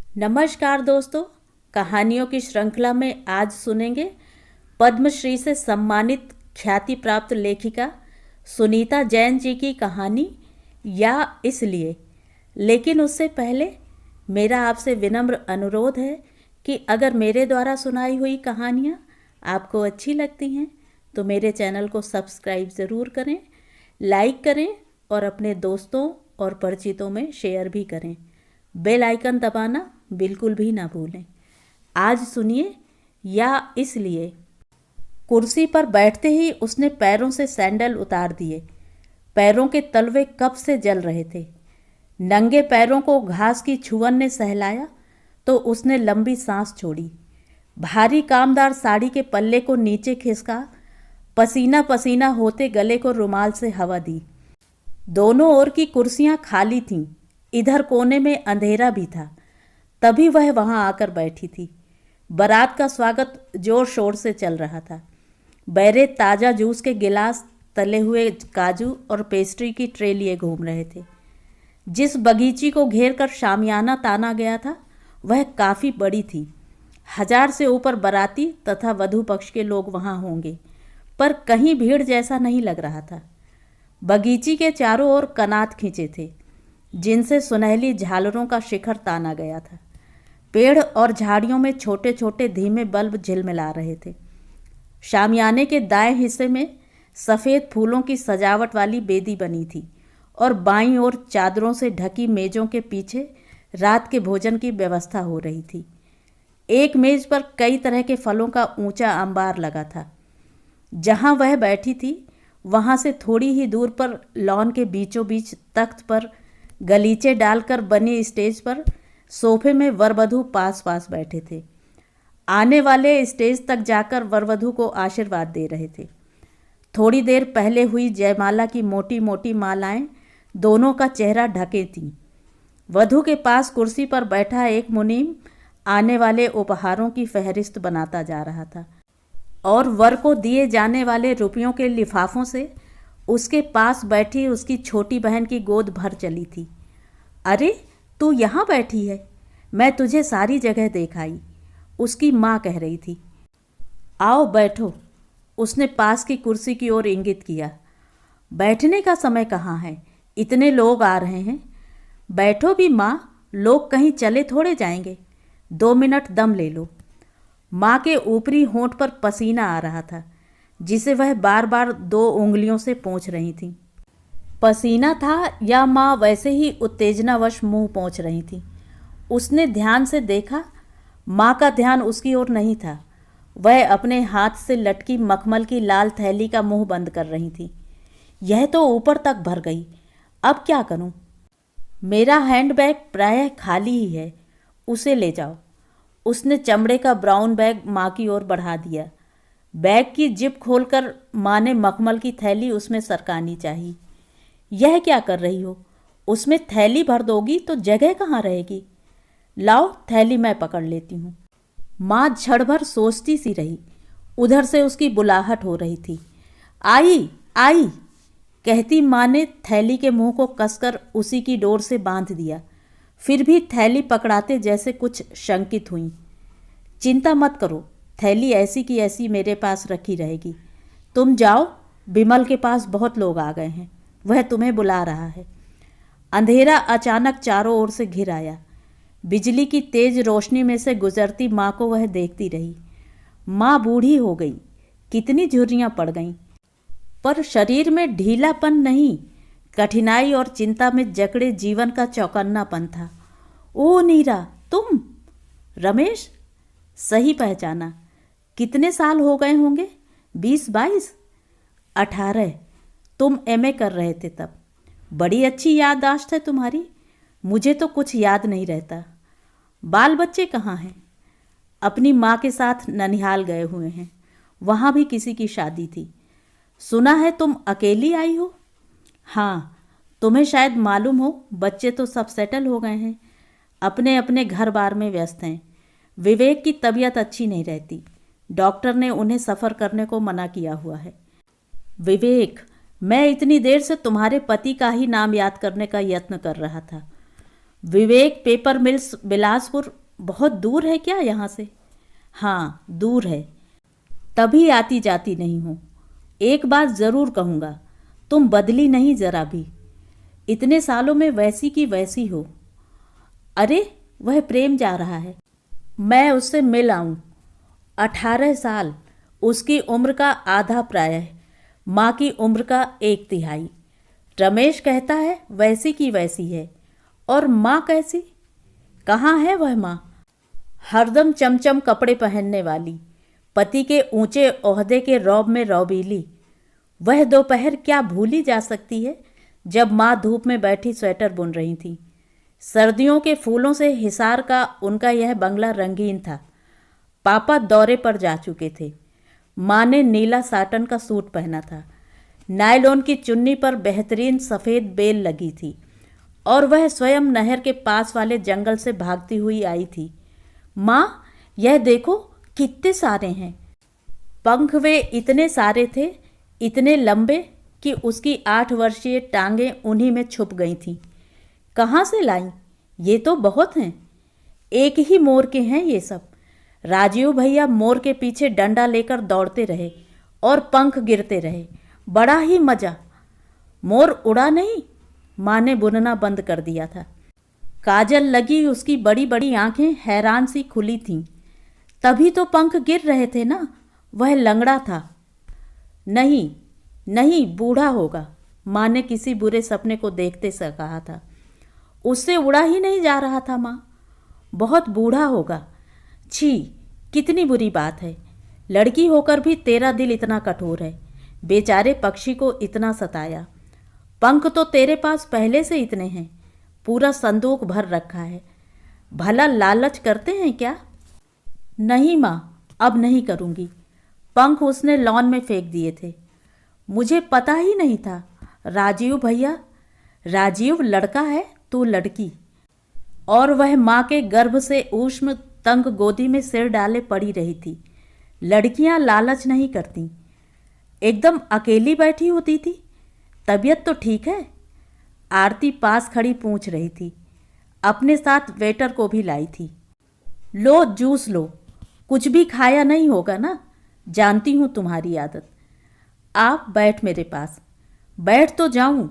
नमस्कार दोस्तों, कहानियों की श्रृंखला में आज सुनेंगे पद्मश्री से सम्मानित ख्याति प्राप्त लेखिका सुनीता जैन जी की कहानी या इसलिए। लेकिन उससे पहले मेरा आपसे विनम्र अनुरोध है कि अगर मेरे द्वारा सुनाई हुई कहानियाँ आपको अच्छी लगती हैं तो मेरे चैनल को सब्सक्राइब ज़रूर करें, लाइक करें और अपने दोस्तों और परिचितों में शेयर भी करें। बेल आइकन दबाना बिल्कुल भी ना भूलें। आज सुनिए या इसलिए। कुर्सी पर बैठते ही उसने पैरों से सैंडल उतार दिए। पैरों के तलवे कब से जल रहे थे। नंगे पैरों को घास की छुअन ने सहलाया तो उसने लंबी सांस छोड़ी। भारी कामदार साड़ी के पल्ले को नीचे खिसका, पसीना पसीना होते गले को रुमाल से हवा दी। दोनों ओर की कुर्सियां खाली थीं। इधर कोने में अंधेरा भी था। तभी वह वहां आकर बैठी थी। बारात का स्वागत जोर शोर से चल रहा था। बैरे ताज़ा जूस के गिलास, तले हुए काजू और पेस्ट्री की ट्रे लिए घूम रहे थे। जिस बगीची को घेर कर शामियाना ताना गया था वह काफ़ी बड़ी थी। 1000 से ऊपर बाराती तथा वधू पक्ष के लोग वहां होंगे, पर कहीं भीड़ जैसा नहीं लग रहा था। बगीची के चारों ओर कनात खींचे थे जिनसे सुनहली झालरों का शिखर ताना गया था। पेड़ और झाड़ियों में छोटे छोटे धीमे बल्ब झिलमिला रहे थे। शामियाने के दाएं हिस्से में सफ़ेद फूलों की सजावट वाली बेदी बनी थी और बाईं ओर चादरों से ढकी मेज़ों के पीछे रात के भोजन की व्यवस्था हो रही थी। एक मेज़ पर कई तरह के फलों का ऊंचा अंबार लगा था। जहां वह बैठी थी वहां से थोड़ी ही दूर पर लॉन के बीचों बीच तख्त पर गलीचे डालकर बनी स्टेज पर सोफे में वरवधू पास पास बैठे थे। आने वाले स्टेज तक जाकर वरवधू को आशीर्वाद दे रहे थे। थोड़ी देर पहले हुई जयमाला की मोटी मोटी मालाएं दोनों का चेहरा ढके थीं। वधू के पास कुर्सी पर बैठा एक मुनीम आने वाले उपहारों की फहरिस्त बनाता जा रहा था और वर को दिए जाने वाले रुपयों के लिफाफों से उसके पास बैठी उसकी छोटी बहन की गोद भर चली थी। अरे, तू यहाँ बैठी है, मैं तुझे सारी जगह देख आई, उसकी माँ कह रही थी। आओ बैठो, उसने पास की कुर्सी की ओर इंगित किया। बैठने का समय कहाँ है, इतने लोग आ रहे हैं। बैठो भी माँ, लोग कहीं चले थोड़े जाएंगे, 2 मिनट दम ले लो। माँ के ऊपरी होंठ पर पसीना आ रहा था जिसे वह बार बार 2 उंगलियों से पोंछ रही थी। पसीना था या माँ वैसे ही उत्तेजनावश मुंह पोंछ रही थी। उसने ध्यान से देखा, माँ का ध्यान उसकी ओर नहीं था। वह अपने हाथ से लटकी मखमल की लाल थैली का मुंह बंद कर रही थी। यह तो ऊपर तक भर गई, अब क्या करूं? मेरा हैंडबैग प्रायः खाली ही है, उसे ले जाओ। उसने चमड़े का ब्राउन बैग माँ की ओर बढ़ा दिया। बैग की जिप खोलकर माँ ने मखमल की थैली उसमें सरकानी चाहिए। यह क्या कर रही हो? उसमें थैली भर दोगी तो जगह कहाँ रहेगी? लाओ, थैली मैं पकड़ लेती हूँ। माँ क्षण भर सोचती सी रही। उधर से उसकी बुलाहट हो रही थी। आई आई कहती माँ ने थैली के मुंह को कसकर उसी की डोर से बांध दिया। फिर भी थैली पकड़ाते जैसे कुछ शंकित हुई। चिंता मत करो, थैली ऐसी की ऐसी मेरे पास रखी रहेगी। तुम जाओ, बिमल के पास बहुत लोग आ गए हैं, वह तुम्हें बुला रहा है। अंधेरा अचानक चारों ओर से घिर आया। बिजली की तेज रोशनी में से गुजरती माँ को वह देखती रही। माँ बूढ़ी हो गई, कितनी झुर्रियाँ पड़ गईं, पर शरीर में ढीलापन नहीं, कठिनाई और चिंता में जकड़े जीवन का चौकन्नापन था। ओ नीरा, तुम? रमेश? सही पहचाना। कितने साल हो गए होंगे? 20-22? 18। तुम एमए कर रहे थे तब। बड़ी अच्छी याददाश्त है तुम्हारी, मुझे तो कुछ याद नहीं रहता। बाल बच्चे कहाँ हैं? अपनी माँ के साथ ननिहाल गए हुए हैं, वहाँ भी किसी की शादी थी। सुना है तुम अकेली आई हो? हाँ, तुम्हें शायद मालूम हो, बच्चे तो सब सेटल हो गए हैं, अपने अपने घर बार में व्यस्त हैं। विवेक की तबीयत अच्छी नहीं रहती, डॉक्टर ने उन्हें सफ़र करने को मना किया हुआ है। विवेक, मैं इतनी देर से तुम्हारे पति का ही नाम याद करने का यत्न कर रहा था। विवेक पेपर मिल्स बिलासपुर बहुत दूर है क्या यहाँ से? हाँ दूर है, तभी आती जाती नहीं हूँ। एक बात ज़रूर कहूँगा, तुम बदली नहीं जरा भी, इतने सालों में वैसी की वैसी हो। अरे वह प्रेम जा रहा है, मैं उससे मिल आऊँ। 18 साल, उसकी उम्र का आधा प्रायः, माँ की उम्र का 1/3। रमेश कहता है वैसी की वैसी है, और माँ कैसी? कहाँ है वह माँ? हरदम चमचम कपड़े पहनने वाली, पति के ऊंचे ओहदे के रौब में रौबीली। वह दोपहर क्या भूली जा सकती है जब माँ धूप में बैठी स्वेटर बुन रही थी। सर्दियों के फूलों से हिसार का उनका यह बंगला रंगीन था। पापा दौरे पर जा चुके थे। माँ ने नीला साटन का सूट पहना था, नायलॉन की चुन्नी पर बेहतरीन सफ़ेद बेल लगी थी, और वह स्वयं नहर के पास वाले जंगल से भागती हुई आई थी। माँ, यह देखो कितने सारे हैं। पंख वे इतने सारे थे, इतने लंबे कि उसकी 8 वर्षीय टांगें उन्हीं में छुप गई थीं। कहाँ से लाई? ये तो बहुत हैं। एक ही मोर के हैं ये सब। राजीव भैया मोर के पीछे डंडा लेकर दौड़ते रहे और पंख गिरते रहे। बड़ा ही मजा। मोर उड़ा नहीं, माँ ने बुनना बंद कर दिया था। काजल लगी उसकी बड़ी बड़ी आंखें हैरान सी खुली थीं। तभी तो पंख गिर रहे थे ना, वह लंगड़ा था। नहीं नहीं, बूढ़ा होगा, माँ ने किसी बुरे सपने को देखते से कहा था। उससे उड़ा ही नहीं जा रहा था माँ, बहुत बूढ़ा होगा। छी, कितनी बुरी बात है। लड़की होकर भी तेरा दिल इतना कठोर है। बेचारे पक्षी को इतना सताया। पंख तो तेरे पास पहले से इतने हैं, पूरा संदूक भर रखा है। भला लालच करते हैं क्या? नहीं माँ, अब नहीं करूँगी। पंख उसने लॉन में फेंक दिए थे। मुझे पता ही नहीं था। राजीव भैया, राजीव लड़का है, तू लड़की। और वह माँ के गर्भ से ऊष्म तंग गोदी में सिर डाले पड़ी रही थी। लड़कियाँ लालच नहीं करती। एकदम अकेली बैठी होती थी। तबीयत तो ठीक है? आरती पास खड़ी पूछ रही थी। अपने साथ वेटर को भी लाई थी। लो जूस लो, कुछ भी खाया नहीं होगा ना, जानती हूँ तुम्हारी आदत। आप बैठ मेरे पास। बैठ तो जाऊँ,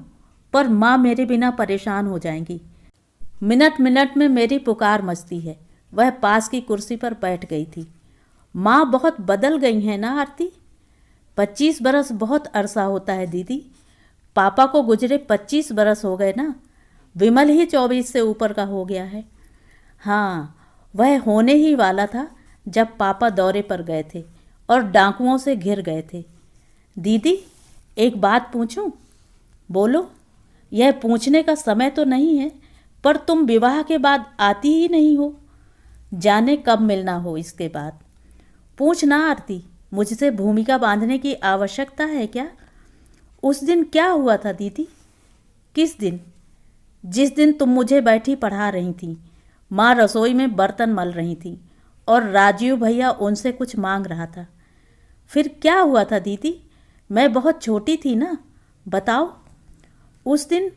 पर माँ मेरे बिना परेशान हो जाएंगी। मिनट मिनट में मेरी पुकार मचती है। वह पास की कुर्सी पर बैठ गई थी। माँ बहुत बदल गई हैं ना आरती? 25 बरस बहुत अरसा होता है दीदी। पापा को गुजरे 25 बरस हो गए ना, विमल ही 24 से ऊपर का हो गया है। हाँ, वह होने ही वाला था जब पापा दौरे पर गए थे और डाकुओं से घिर गए थे। दीदी, एक बात पूछूं? बोलो। यह पूछने का समय तो नहीं है, पर तुम विवाह के बाद आती ही नहीं हो। जाने कब मिलना हो इसके बाद। पूछ ना आरती, मुझसे भूमिका बांधने की आवश्यकता है क्या? उस दिन क्या हुआ था दीदी? किस दिन? जिस दिन तुम मुझे बैठी पढ़ा रही थी, माँ रसोई में बर्तन मल रही थी और राजीव भैया उनसे कुछ मांग रहा था। फिर क्या हुआ था दीदी? मैं बहुत छोटी थी ना, बताओ। उस दिन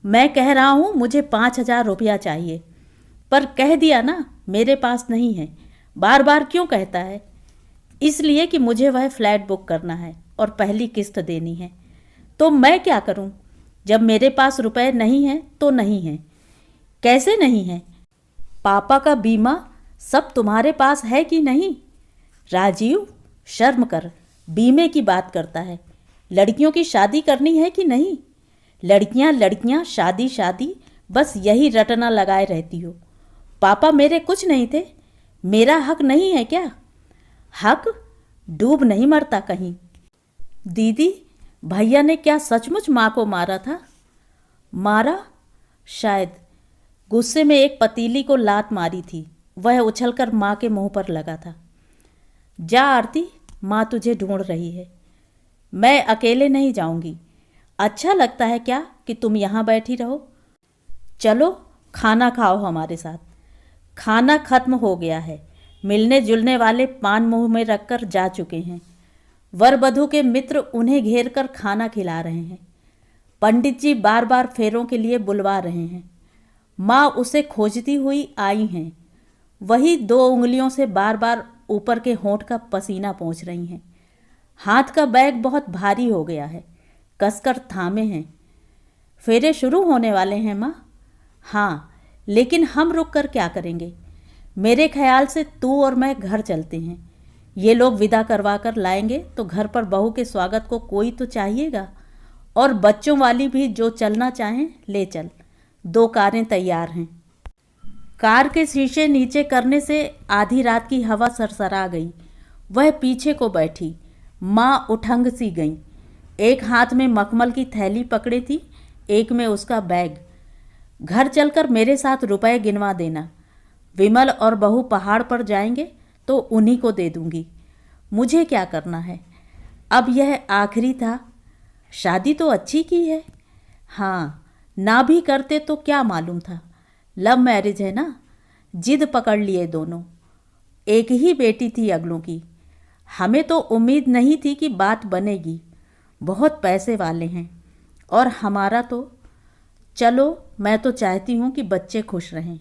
मैं कह रहा हूँ मुझे 5,000 रुपया चाहिए, पर कह दिया ना मेरे पास नहीं है। बार बार क्यों कहता है? इसलिए कि मुझे वह फ्लैट बुक करना है और पहली किस्त देनी है। तो मैं क्या करूं? जब मेरे पास रुपए नहीं हैं तो नहीं हैं। कैसे नहीं हैं? पापा का बीमा सब तुम्हारे पास है कि नहीं? राजीव, शर्म कर, बीमे की बात करता है। लड़कियों की शादी करनी है कि नहीं? लड़कियां लड़कियां, शादी शादी, बस यही रटना लगाए रहती हो। पापा मेरे कुछ नहीं थे? मेरा हक नहीं है क्या? हक डूब नहीं मरता कहीं। दीदी, भैया ने क्या सचमुच माँ को मारा था? मारा? शायद। गुस्से में एक पतीली को लात मारी थी। वह उछलकर माँ के मुंह पर लगा था। जा आरती, माँ तुझे ढूंढ रही है। मैं अकेले नहीं जाऊंगी। अच्छा लगता है क्या कि तुम यहाँ बैठी रहो? चलो खाना खाओ हमारे साथ। खाना खत्म हो गया है। मिलने जुलने वाले पान मुंह में रखकर जा चुके हैं। वर वधू के मित्र उन्हें घेर कर खाना खिला रहे हैं। पंडित जी बार बार फेरों के लिए बुलवा रहे हैं। माँ उसे खोजती हुई आई हैं। वही 2 उंगलियों से बार बार ऊपर के होंठ का पसीना पोंछ रही हैं। हाथ का बैग बहुत भारी हो गया है, कसकर थामे हैं। फेरे शुरू होने वाले हैं माँ। हाँ, लेकिन हम रुक कर क्या करेंगे? मेरे ख्याल से तू और मैं घर चलते हैं। ये लोग विदा करवा कर लाएंगे तो घर पर बहू के स्वागत को कोई तो चाहिएगा। और बच्चों वाली भी जो चलना चाहें ले चल। 2 कारें तैयार हैं। कार के शीशे नीचे करने से आधी रात की हवा सरसरा गई। वह पीछे को बैठी। माँ उठंग सी गई। एक हाथ में मखमल की थैली पकड़े थी, एक में उसका बैग। घर चलकर मेरे साथ रुपए गिनवा देना। विमल और बहू पहाड़ पर जाएंगे तो उन्हीं को दे दूंगी। मुझे क्या करना है? अब यह आखिरी था। शादी तो अच्छी की है। हाँ, ना भी करते तो क्या मालूम था। लव मैरिज है ना। जिद पकड़ लिए दोनों। एक ही बेटी थी अगलों की। हमें तो उम्मीद नहीं थी कि बात बनेगी। बहुत पैसे वाले हैं और हमारा तो। चलो, मैं तो चाहती हूँ कि बच्चे खुश रहें।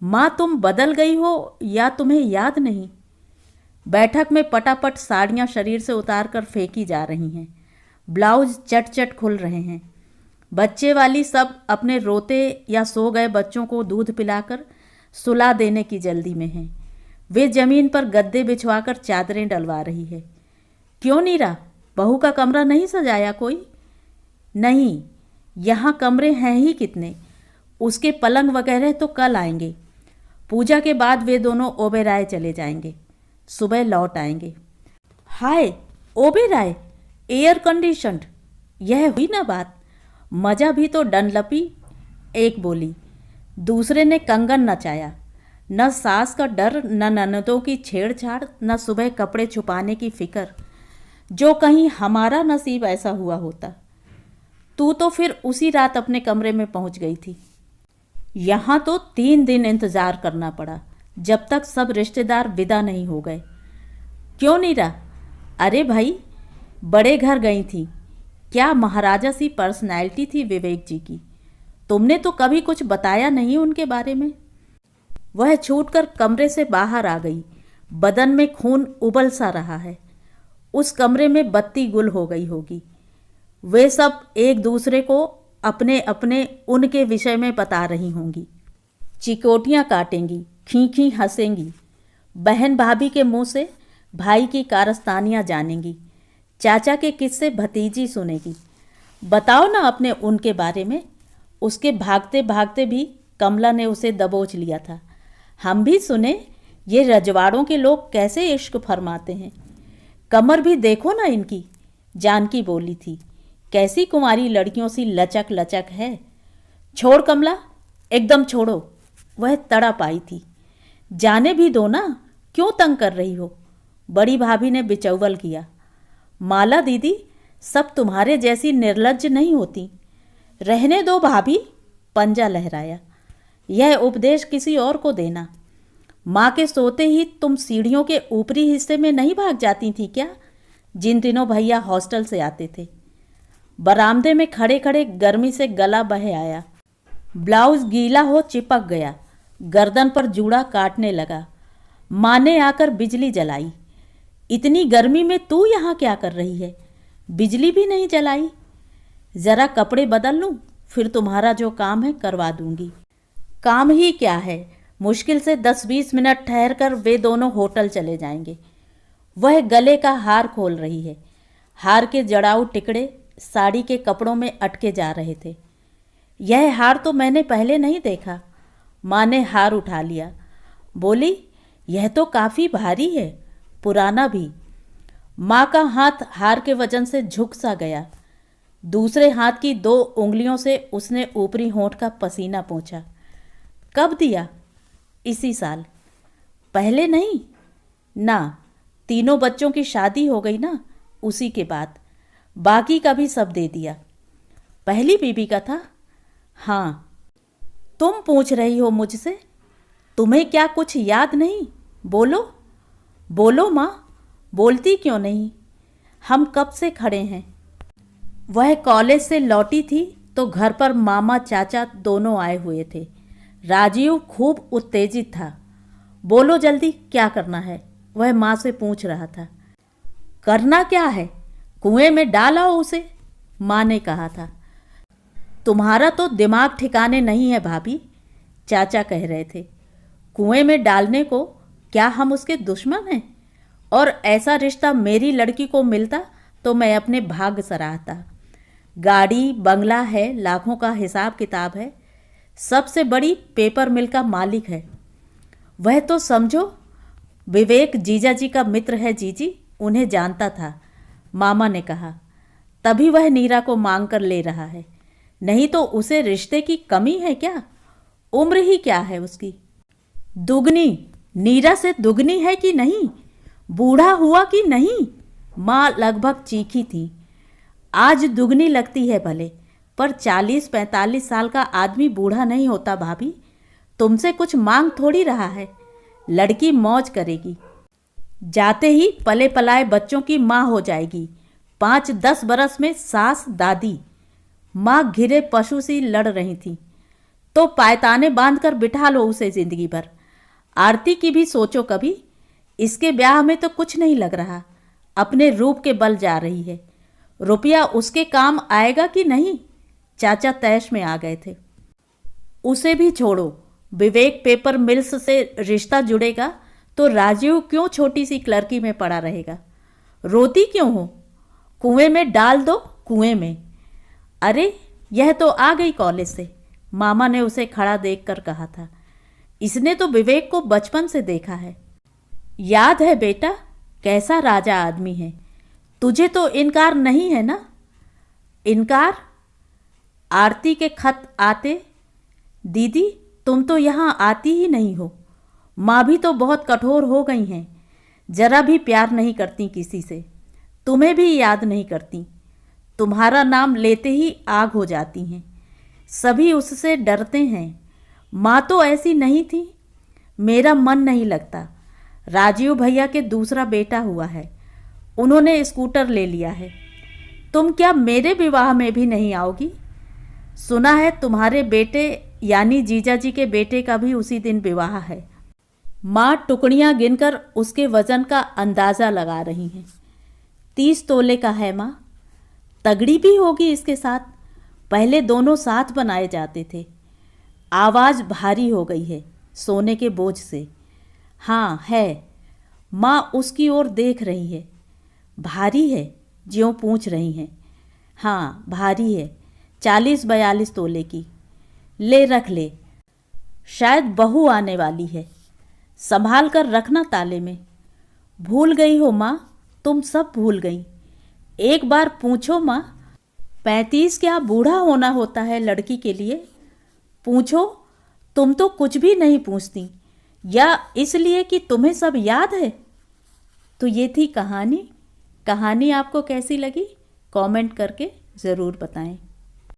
माँ, तुम बदल गई हो या तुम्हें याद नहीं? बैठक में पटापट साड़ियाँ शरीर से उतार कर फेंकी जा रही हैं। ब्लाउज चट चट खुल रहे हैं। बच्चे वाली सब अपने रोते या सो गए बच्चों को दूध पिलाकर सुला देने की जल्दी में हैं। वे जमीन पर गद्दे बिछवाकर चादरें डलवा रही है। क्यों नीरा, बहू का कमरा नहीं सजाया कोई? नहीं, यहाँ कमरे हैं ही कितने। उसके पलंग वगैरह तो कल आएंगे। पूजा के बाद वे दोनों ओबेराय चले जाएंगे। सुबह लौट आएंगे। हाय, ओबेराय, एयर कंडीशन्ड। यह हुई ना बात। मजा भी तो डनलपी। एक बोली। दूसरे ने कंगन नचाया। न सास का डर, न ननदों की छेड़छाड़, न सुबह कपड़े छुपाने की फिक्र। जो कहीं हमारा नसीब ऐसा हुआ होता। तू तो फिर उसी रात अपने कमरे में पहुंच गई थी। यहाँ तो 3 दिन इंतज़ार करना पड़ा, जब तक सब रिश्तेदार विदा नहीं हो गए। क्यों नीरा? अरे भाई, बड़े घर गई थी। क्या महाराजा सी पर्सनैलिटी थी विवेक जी की। तुमने तो कभी कुछ बताया नहीं उनके बारे में। वह छूटकर कमरे से बाहर आ गई। बदन में खून उबल सा रहा है। उस कमरे में बत्ती गुल हो गई होगी। वे सब एक दूसरे को अपने अपने उनके विषय में बता रही होंगी। चिकोटियाँ काटेंगी, खींखी हंसेंगी। बहन भाभी के मुंह से भाई की कारस्तानियाँ जानेंगी। चाचा के किस्से भतीजी सुनेगी। बताओ ना अपने उनके बारे में। उसके भागते भागते भी कमला ने उसे दबोच लिया था। हम भी सुने ये रजवाड़ों के लोग कैसे इश्क फरमाते हैं। कमर भी देखो ना इनकी। जानकी बोली थी, कैसी कुंवारी लड़कियों सी लचक लचक है। छोड़ कमला, एकदम छोड़ो। वह तड़प आई थी। जाने भी दो ना, क्यों तंग कर रही हो? बड़ी भाभी ने बिचौवल किया। माला दीदी सब तुम्हारे जैसी निर्लज्ज नहीं होती। रहने दो भाभी, पंजा लहराया। यह उपदेश किसी और को देना। माँ के सोते ही तुम सीढ़ियों के ऊपरी हिस्से में नहीं भाग जाती थी क्या, जिन दिनों भैया हॉस्टल से आते थे? बरामदे में खड़े खड़े गर्मी से गला बहे आया। ब्लाउज गीला हो चिपक गया। गर्दन पर जूड़ा काटने लगा। माँ ने आकर बिजली जलाई। इतनी गर्मी में तू यहाँ क्या कर रही है? बिजली भी नहीं जलाई। ज़रा कपड़े बदल लूँ, फिर तुम्हारा जो काम है करवा दूंगी। काम ही क्या है, मुश्किल से 10-20 मिनट ठहर कर वे दोनों होटल चले जाएंगे। वह गले का हार खोल रही है। हार के जड़ाऊ टिकड़े साड़ी के कपड़ों में अटके जा रहे थे। यह हार तो मैंने पहले नहीं देखा। माँ ने हार उठा लिया। बोली, यह तो काफ़ी भारी है, पुराना भी। माँ का हाथ हार के वजन से झुक सा गया। दूसरे हाथ की 2 उंगलियों से उसने ऊपरी होंठ का पसीना पोंछा। कब दिया? इसी साल। पहले नहीं ना, तीनों बच्चों की शादी हो गई ना, उसी के बाद। बाकी का भी सब दे दिया। पहली बीबी का था। हाँ। तुम पूछ रही हो मुझसे? तुम्हें क्या कुछ याद नहीं? बोलो बोलो माँ, बोलती क्यों नहीं? हम कब से खड़े हैं। वह कॉलेज से लौटी थी तो घर पर मामा चाचा दोनों आए हुए थे। राजीव खूब उत्तेजित था। बोलो जल्दी, क्या करना है? वह माँ से पूछ रहा था। करना क्या है? कुएं में डाल आओ उसे, माँ ने कहा था। तुम्हारा तो दिमाग ठिकाने नहीं है भाभी, चाचा कह रहे थे। कुएं में डालने को क्या हम उसके दुश्मन हैं? और ऐसा रिश्ता मेरी लड़की को मिलता तो मैं अपने भाग्य सराहता। गाड़ी बंगला है, लाखों का हिसाब किताब है, सबसे बड़ी पेपर मिल का मालिक है। वह तो समझो विवेक जीजा जी का मित्र है। जीजी उन्हें जानता था, मामा ने कहा। तभी वह नीरा को मांग कर ले रहा है, नहीं तो उसे रिश्ते की कमी है क्या? उम्र ही क्या है उसकी? दुगनी, नीरा से दुगनी है कि नहीं? बूढ़ा हुआ कि नहीं? माँ लगभग चीखी थी। आज दुगनी लगती है भले, पर 40-45 साल का आदमी बूढ़ा नहीं होता भाभी। तुमसे कुछ मांग थोड़ी रहा है। लड़की मौज करेगी, जाते ही पले पलाए बच्चों की माँ हो जाएगी। 5-10 बरस में सास दादी। माँ घिरे पशु सी लड़ रही थी। तो पायताने बांधकर बिठा लो उसे जिंदगी भर। आरती की भी सोचो कभी। इसके ब्याह में तो कुछ नहीं लग रहा, अपने रूप के बल जा रही है। रुपया उसके काम आएगा कि नहीं? चाचा तैश में आ गए थे। उसे भी छोड़ो, विवेक पेपर मिल्स से रिश्ता जुड़ेगा तो राजीव क्यों छोटी सी क्लर्की में पड़ा रहेगा? रोती क्यों हो? कुएं में डाल दो, कुएं में। अरे यह तो आ गई कॉलेज से, मामा ने उसे खड़ा देखकर कहा था। इसने तो विवेक को बचपन से देखा है। याद है बेटा, कैसा राजा आदमी है। तुझे तो इनकार नहीं है ना? इनकार? आरती के खत आते। दीदी तुम तो यहाँ आती ही नहीं हो। माँ भी तो बहुत कठोर हो गई हैं, जरा भी प्यार नहीं करती किसी से। तुम्हें भी याद नहीं करती। तुम्हारा नाम लेते ही आग हो जाती हैं। सभी उससे डरते हैं। माँ तो ऐसी नहीं थी। मेरा मन नहीं लगता। राजीव भैया के दूसरा बेटा हुआ है, उन्होंने स्कूटर ले लिया है। तुम क्या मेरे विवाह में भी नहीं आओगी? सुना है तुम्हारे बेटे यानी जीजा जी के बेटे का भी उसी दिन विवाह है। माँ टुकड़ियाँ गिनकर उसके वजन का अंदाज़ा लगा रही हैं। 30 तोले का है माँ। तगड़ी भी होगी इसके साथ। पहले दोनों साथ बनाए जाते थे। आवाज़ भारी हो गई है सोने के बोझ से। हाँ है। माँ उसकी ओर देख रही है। भारी है, ज्यों पूछ रही हैं। हाँ भारी है, 40-42 तोले की। ले रख ले, शायद बहू आने वाली है। संभाल कर रखना ताले में। भूल गई हो माँ, तुम सब भूल गई। एक बार पूछो माँ, 35 क्या बूढ़ा होना होता है लड़की के लिए? पूछो। तुम तो कुछ भी नहीं पूछती, या इसलिए कि तुम्हें सब याद है? तो ये थी कहानी। कहानी आपको कैसी लगी कमेंट करके ज़रूर बताएं।